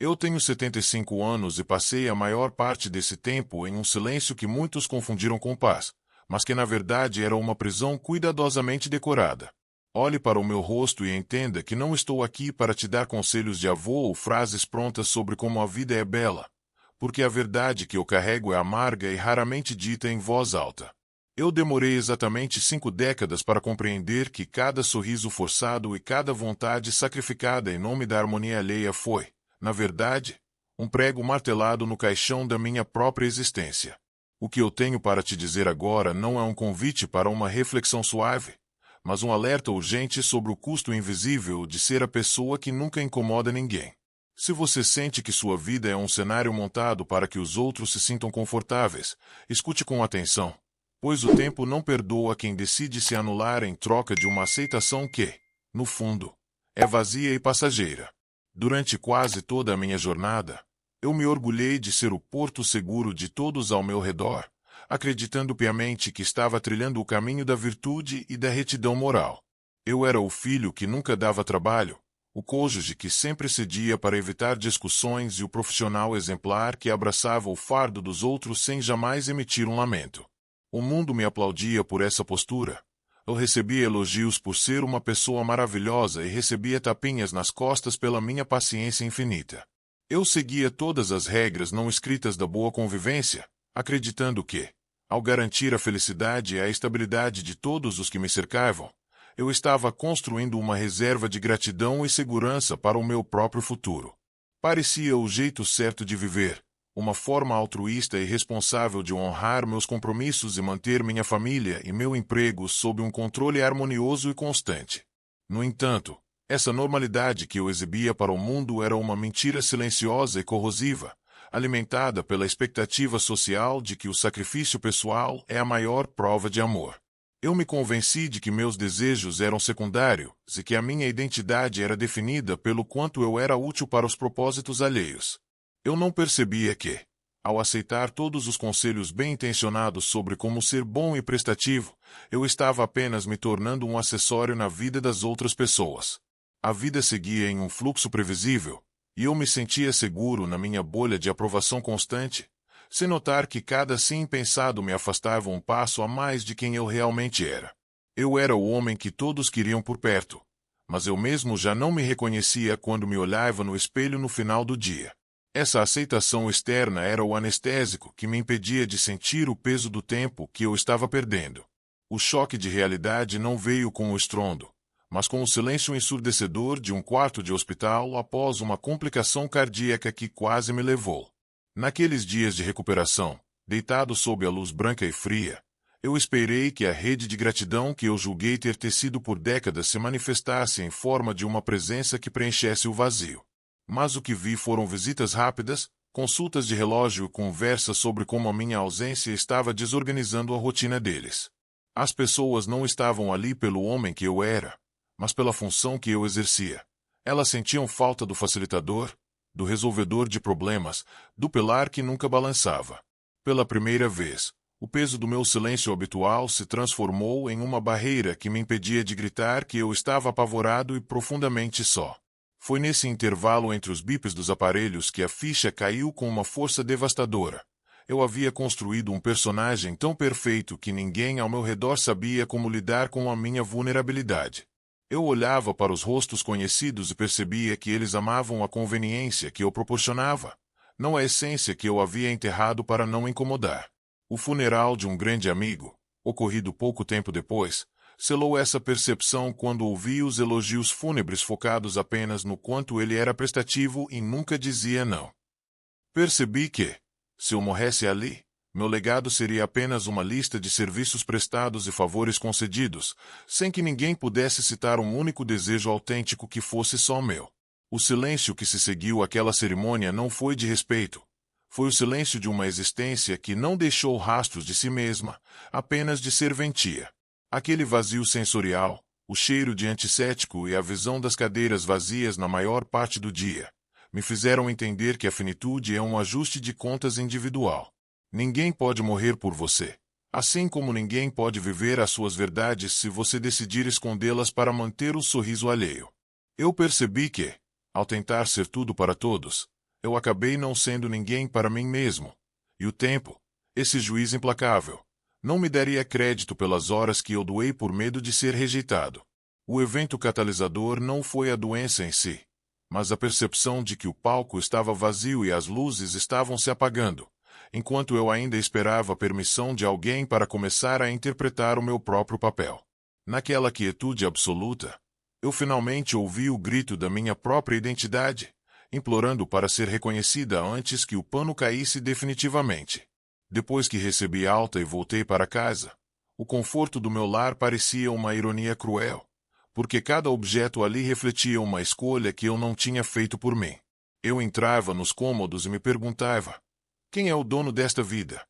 Eu tenho 75 anos e passei a maior parte desse tempo em um silêncio que muitos confundiram com paz, mas que na verdade era uma prisão cuidadosamente decorada. Olhe para o meu rosto e entenda que não estou aqui para te dar conselhos de avô ou frases prontas sobre como a vida é bela, porque a verdade que eu carrego é amarga e raramente dita em voz alta. Eu demorei exatamente 5 décadas para compreender que cada sorriso forçado e cada vontade sacrificada em nome da harmonia alheia foi, na verdade, um prego martelado no caixão da minha própria existência. O que eu tenho para te dizer agora não é um convite para uma reflexão suave, mas um alerta urgente sobre o custo invisível de ser a pessoa que nunca incomoda ninguém. Se você sente que sua vida é um cenário montado para que os outros se sintam confortáveis, escute com atenção, pois o tempo não perdoa quem decide se anular em troca de uma aceitação que, no fundo, é vazia e passageira. Durante quase toda a minha jornada, eu me orgulhei de ser o porto seguro de todos ao meu redor, acreditando piamente que estava trilhando o caminho da virtude e da retidão moral. Eu era o filho que nunca dava trabalho, o cônjuge que sempre cedia para evitar discussões e o profissional exemplar que abraçava o fardo dos outros sem jamais emitir um lamento. O mundo me aplaudia por essa postura. Eu recebia elogios por ser uma pessoa maravilhosa e recebia tapinhas nas costas pela minha paciência infinita. Eu seguia todas as regras não escritas da boa convivência, acreditando que, ao garantir a felicidade e a estabilidade de todos os que me cercavam, eu estava construindo uma reserva de gratidão e segurança para o meu próprio futuro. Parecia o jeito certo de viver, uma forma altruísta e responsável de honrar meus compromissos e manter minha família e meu emprego sob um controle harmonioso e constante. No entanto, essa normalidade que eu exibia para o mundo era uma mentira silenciosa e corrosiva, alimentada pela expectativa social de que o sacrifício pessoal é a maior prova de amor. Eu me convenci de que meus desejos eram secundários e que a minha identidade era definida pelo quanto eu era útil para os propósitos alheios. Eu não percebia que, ao aceitar todos os conselhos bem-intencionados sobre como ser bom e prestativo, eu estava apenas me tornando um acessório na vida das outras pessoas. A vida seguia em um fluxo previsível, e eu me sentia seguro na minha bolha de aprovação constante, sem notar que cada sim pensado me afastava um passo a mais de quem eu realmente era. Eu era o homem que todos queriam por perto, mas eu mesmo já não me reconhecia quando me olhava no espelho no final do dia. Essa aceitação externa era o anestésico que me impedia de sentir o peso do tempo que eu estava perdendo. O choque de realidade não veio com o estrondo, mas com o silêncio ensurdecedor de um quarto de hospital após uma complicação cardíaca que quase me levou. Naqueles dias de recuperação, deitado sob a luz branca e fria, eu esperei que a rede de gratidão que eu julguei ter tecido por décadas se manifestasse em forma de uma presença que preenchesse o vazio. Mas o que vi foram visitas rápidas, consultas de relógio e conversas sobre como a minha ausência estava desorganizando a rotina deles. As pessoas não estavam ali pelo homem que eu era, mas pela função que eu exercia. Elas sentiam falta do facilitador, do resolvedor de problemas, do pilar que nunca balançava. Pela primeira vez, o peso do meu silêncio habitual se transformou em uma barreira que me impedia de gritar que eu estava apavorado e profundamente só. Foi nesse intervalo entre os bips dos aparelhos que a ficha caiu com uma força devastadora. Eu havia construído um personagem tão perfeito que ninguém ao meu redor sabia como lidar com a minha vulnerabilidade. Eu olhava para os rostos conhecidos e percebia que eles amavam a conveniência que eu proporcionava, não a essência que eu havia enterrado para não incomodar. O funeral de um grande amigo, ocorrido pouco tempo depois, selou essa percepção quando ouvi os elogios fúnebres focados apenas no quanto ele era prestativo e nunca dizia não. Percebi que, se eu morresse ali, meu legado seria apenas uma lista de serviços prestados e favores concedidos, sem que ninguém pudesse citar um único desejo autêntico que fosse só meu. O silêncio que se seguiu àquela cerimônia não foi de respeito. Foi o silêncio de uma existência que não deixou rastros de si mesma, apenas de serventia. Aquele vazio sensorial, o cheiro de antisséptico e a visão das cadeiras vazias na maior parte do dia, me fizeram entender que a finitude é um ajuste de contas individual. Ninguém pode morrer por você, assim como ninguém pode viver as suas verdades se você decidir escondê-las para manter o sorriso alheio. Eu percebi que, ao tentar ser tudo para todos, Eu acabei não sendo ninguém para mim mesmo. E o tempo, esse juiz implacável, não me daria crédito pelas horas que eu doei por medo de ser rejeitado. O evento catalisador não foi a doença em si, mas a percepção de que o palco estava vazio e as luzes estavam se apagando, enquanto eu ainda esperava a permissão de alguém para começar a interpretar o meu próprio papel. Naquela quietude absoluta, eu finalmente ouvi o grito da minha própria identidade, implorando para ser reconhecida antes que o pano caísse definitivamente. Depois que recebi alta e voltei para casa, o conforto do meu lar parecia uma ironia cruel, porque cada objeto ali refletia uma escolha que eu não tinha feito por mim. Eu entrava nos cômodos e me perguntava: quem é o dono desta vida?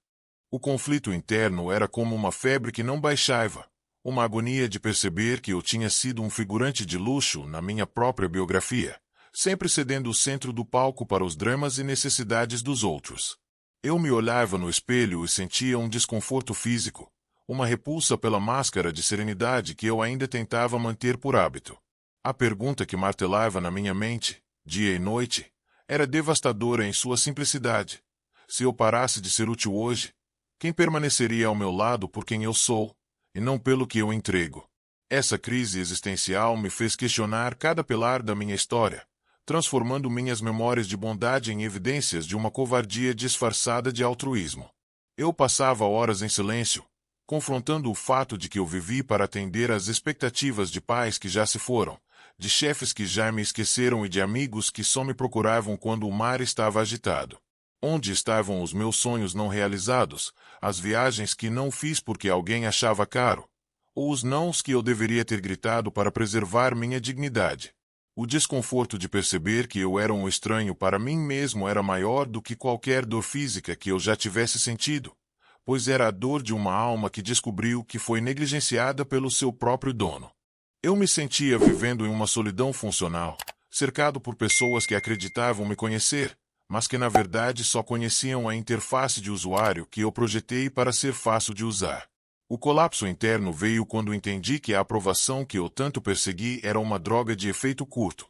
O conflito interno era como uma febre que não baixava, uma agonia de perceber que eu tinha sido um figurante de luxo na minha própria biografia, sempre cedendo o centro do palco para os dramas e necessidades dos outros. Eu me olhava no espelho e sentia um desconforto físico, uma repulsa pela máscara de serenidade que eu ainda tentava manter por hábito. A pergunta que martelava na minha mente, dia e noite, era devastadora em sua simplicidade. Se eu parasse de ser útil hoje, quem permaneceria ao meu lado por quem eu sou, e não pelo que eu entrego? Essa crise existencial me fez questionar cada pilar da minha história, transformando minhas memórias de bondade em evidências de uma covardia disfarçada de altruísmo. Eu passava horas em silêncio, confrontando o fato de que eu vivi para atender às expectativas de pais que já se foram, de chefes que já me esqueceram e de amigos que só me procuravam quando o mar estava agitado. Onde estavam os meus sonhos não realizados, as viagens que não fiz porque alguém achava caro, ou os nãos que eu deveria ter gritado para preservar minha dignidade? O desconforto de perceber que eu era um estranho para mim mesmo era maior do que qualquer dor física que eu já tivesse sentido, pois era a dor de uma alma que descobriu que foi negligenciada pelo seu próprio dono. Eu me sentia vivendo em uma solidão funcional, cercado por pessoas que acreditavam me conhecer, mas que na verdade só conheciam a interface de usuário que eu projetei para ser fácil de usar. O colapso interno veio quando entendi que a aprovação que eu tanto persegui era uma droga de efeito curto,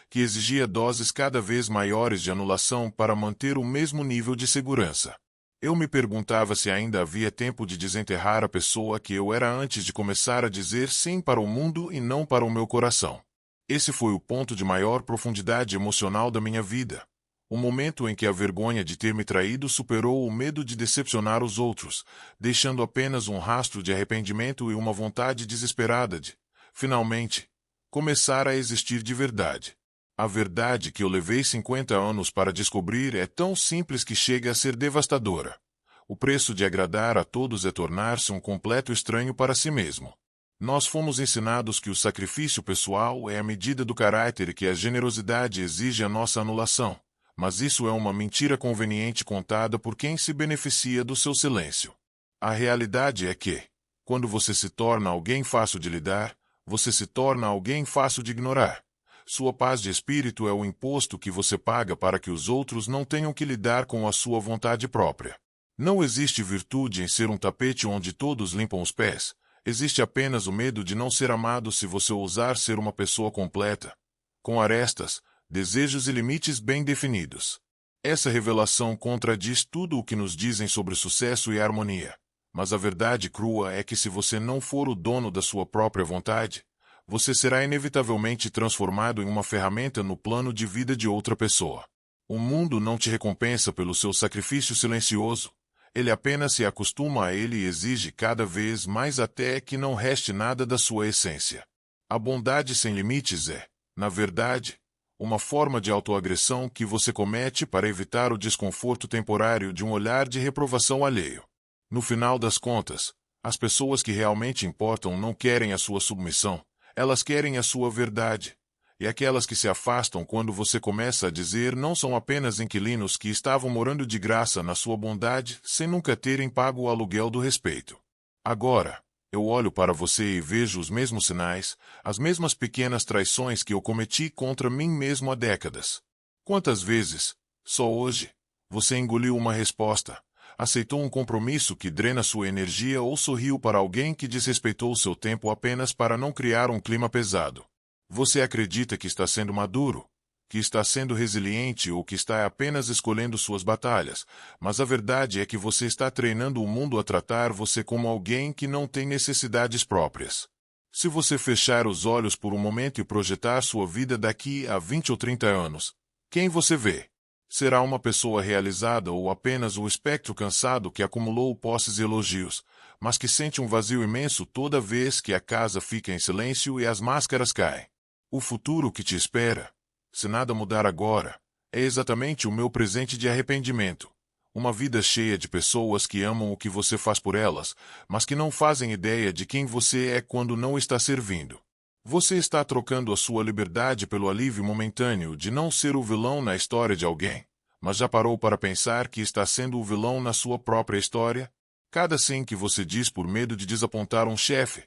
que exigia doses cada vez maiores de anulação para manter o mesmo nível de segurança. Eu me perguntava se ainda havia tempo de desenterrar a pessoa que eu era antes de começar a dizer sim para o mundo e não para o meu coração. Esse foi o ponto de maior profundidade emocional da minha vida. O momento em que a vergonha de ter me traído superou o medo de decepcionar os outros, deixando apenas um rastro de arrependimento e uma vontade desesperada de, finalmente, começar a existir de verdade. A verdade que eu levei 50 anos para descobrir é tão simples que chega a ser devastadora. O preço de agradar a todos é tornar-se um completo estranho para si mesmo. Nós fomos ensinados que o sacrifício pessoal é a medida do caráter e que a generosidade exige a nossa anulação. Mas isso é uma mentira conveniente contada por quem se beneficia do seu silêncio. A realidade é que, quando você se torna alguém fácil de lidar, você se torna alguém fácil de ignorar. Sua paz de espírito é o imposto que você paga para que os outros não tenham que lidar com a sua vontade própria. Não existe virtude em ser um tapete onde todos limpam os pés, existe apenas o medo de não ser amado se você ousar ser uma pessoa completa, com arestas, desejos e limites bem definidos. Essa revelação contradiz tudo o que nos dizem sobre sucesso e harmonia. Mas a verdade crua é que se você não for o dono da sua própria vontade, você será inevitavelmente transformado em uma ferramenta no plano de vida de outra pessoa. O mundo não te recompensa pelo seu sacrifício silencioso. Ele apenas se acostuma a ele e exige cada vez mais até que não reste nada da sua essência. A bondade sem limites é, na verdade, uma forma de autoagressão que você comete para evitar o desconforto temporário de um olhar de reprovação alheio. No final das contas, as pessoas que realmente importam não querem a sua submissão, elas querem a sua verdade. E aquelas que se afastam quando você começa a dizer não são apenas inquilinos que estavam morando de graça na sua bondade sem nunca terem pago o aluguel do respeito. Agora, eu olho para você e vejo os mesmos sinais, as mesmas pequenas traições que eu cometi contra mim mesmo há décadas. Quantas vezes, só hoje, você engoliu uma resposta, aceitou um compromisso que drena sua energia ou sorriu para alguém que desrespeitou seu tempo apenas para não criar um clima pesado? Você acredita que está sendo maduro, que está sendo resiliente ou que está apenas escolhendo suas batalhas, mas a verdade é que você está treinando o mundo a tratar você como alguém que não tem necessidades próprias. Se você fechar os olhos por um momento e projetar sua vida daqui a 20 ou 30 anos, quem você vê? Será uma pessoa realizada ou apenas o espectro cansado que acumulou posses e elogios, mas que sente um vazio imenso toda vez que a casa fica em silêncio e as máscaras caem? O futuro que te espera, se nada mudar agora, é exatamente o meu presente de arrependimento. Uma vida cheia de pessoas que amam o que você faz por elas, mas que não fazem ideia de quem você é quando não está servindo. Você está trocando a sua liberdade pelo alívio momentâneo de não ser o vilão na história de alguém. Mas já parou para pensar que está sendo o vilão na sua própria história? Cada sim que você diz por medo de desapontar um chefe,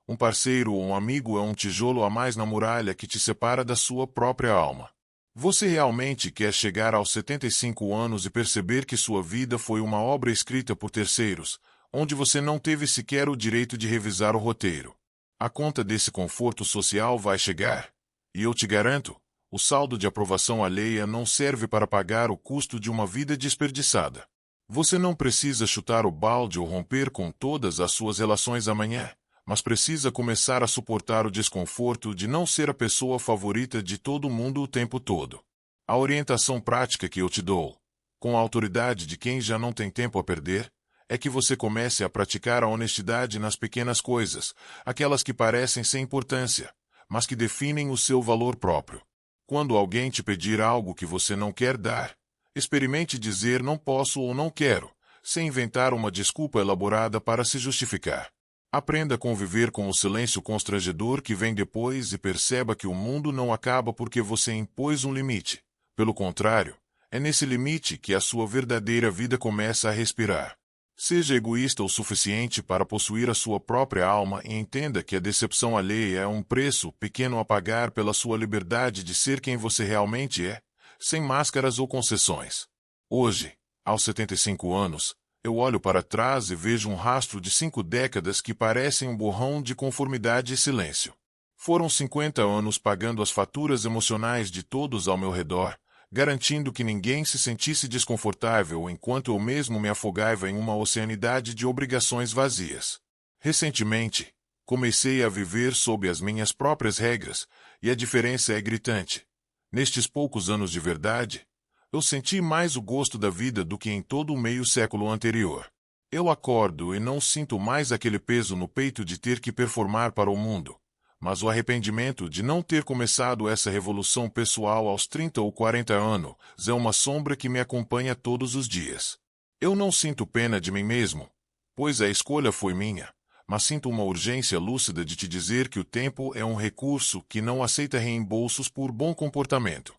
um parceiro ou um amigo é um tijolo a mais na muralha que te separa da sua própria alma. Você realmente quer chegar aos 75 anos e perceber que sua vida foi uma obra escrita por terceiros, onde você não teve sequer o direito de revisar o roteiro? A conta desse conforto social vai chegar. E eu te garanto, o saldo de aprovação alheia não serve para pagar o custo de uma vida desperdiçada. Você não precisa chutar o balde ou romper com todas as suas relações amanhã, mas precisa começar a suportar o desconforto de não ser a pessoa favorita de todo mundo o tempo todo. A orientação prática que eu te dou, com a autoridade de quem já não tem tempo a perder, é que você comece a praticar a honestidade nas pequenas coisas, aquelas que parecem sem importância, mas que definem o seu valor próprio. Quando alguém te pedir algo que você não quer dar, experimente dizer não posso ou não quero, sem inventar uma desculpa elaborada para se justificar. Aprenda a conviver com o silêncio constrangedor que vem depois e perceba que o mundo não acaba porque você impôs um limite. Pelo contrário, é nesse limite que a sua verdadeira vida começa a respirar. Seja egoísta o suficiente para possuir a sua própria alma e entenda que a decepção alheia é um preço pequeno a pagar pela sua liberdade de ser quem você realmente é, sem máscaras ou concessões. Hoje, aos 75 anos, eu olho para trás e vejo um rastro de 5 décadas que parecem um borrão de conformidade e silêncio. Foram 50 anos pagando as faturas emocionais de todos ao meu redor, garantindo que ninguém se sentisse desconfortável enquanto eu mesmo me afogava em uma oceanidade de obrigações vazias. Recentemente, comecei a viver sob as minhas próprias regras, e a diferença é gritante. Nestes poucos anos de verdade, eu senti mais o gosto da vida do que em todo o meio século anterior. Eu acordo e não sinto mais aquele peso no peito de ter que performar para o mundo, mas o arrependimento de não ter começado essa revolução pessoal aos 30 ou 40 anos é uma sombra que me acompanha todos os dias. Eu não sinto pena de mim mesmo, pois a escolha foi minha, mas sinto uma urgência lúcida de te dizer que o tempo é um recurso que não aceita reembolsos por bom comportamento.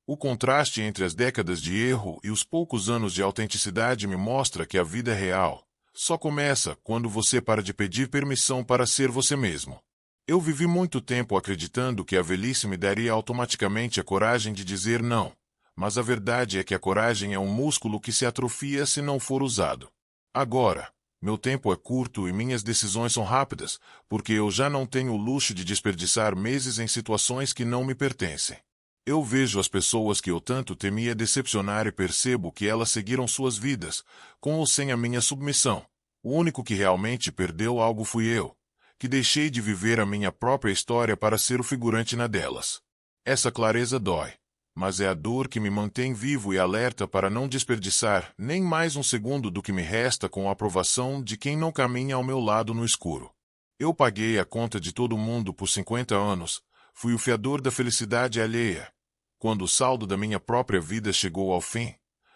O contraste entre as décadas de erro e os poucos anos de autenticidade me mostra que a vida real só começa quando você para de pedir permissão para ser você mesmo. Eu vivi muito tempo acreditando que a velhice me daria automaticamente a coragem de dizer não, mas a verdade é que a coragem é um músculo que se atrofia se não for usado. Agora, meu tempo é curto e minhas decisões são rápidas, porque eu já não tenho o luxo de desperdiçar meses em situações que não me pertencem. Eu vejo as pessoas que eu tanto temia decepcionar e percebo que elas seguiram suas vidas, com ou sem a minha submissão. O único que realmente perdeu algo fui eu, que deixei de viver a minha própria história para ser o figurante na delas. Essa clareza dói, mas é a dor que me mantém vivo e alerta para não desperdiçar nem mais um segundo do que me resta com a aprovação de quem não caminha ao meu lado no escuro. Eu paguei a conta de todo mundo por 50 anos, fui o fiador da felicidade alheia. Quando o saldo da minha própria vida chegou ao fim,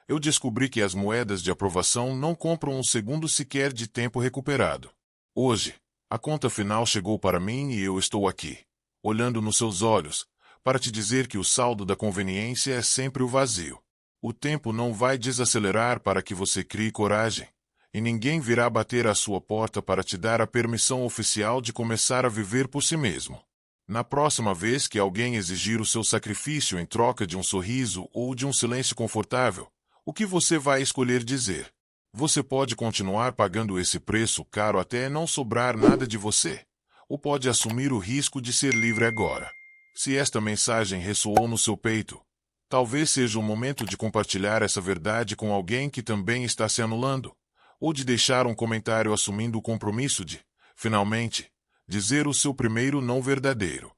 eu descobri que as moedas de aprovação não compram um segundo sequer de tempo recuperado. Hoje, a conta final chegou para mim e eu estou aqui, olhando nos seus olhos, para te dizer que o saldo da conveniência é sempre o vazio. O tempo não vai desacelerar para que você crie coragem, e ninguém virá bater à sua porta para te dar a permissão oficial de começar a viver por si mesmo. Na próxima vez que alguém exigir o seu sacrifício em troca de um sorriso ou de um silêncio confortável, o que você vai escolher dizer? Você pode continuar pagando esse preço caro até não sobrar nada de você, ou pode assumir o risco de ser livre agora. Se esta mensagem ressoou no seu peito, talvez seja o momento de compartilhar essa verdade com alguém que também está se anulando, ou de deixar um comentário assumindo o compromisso de, finalmente, dizer o seu primeiro não verdadeiro.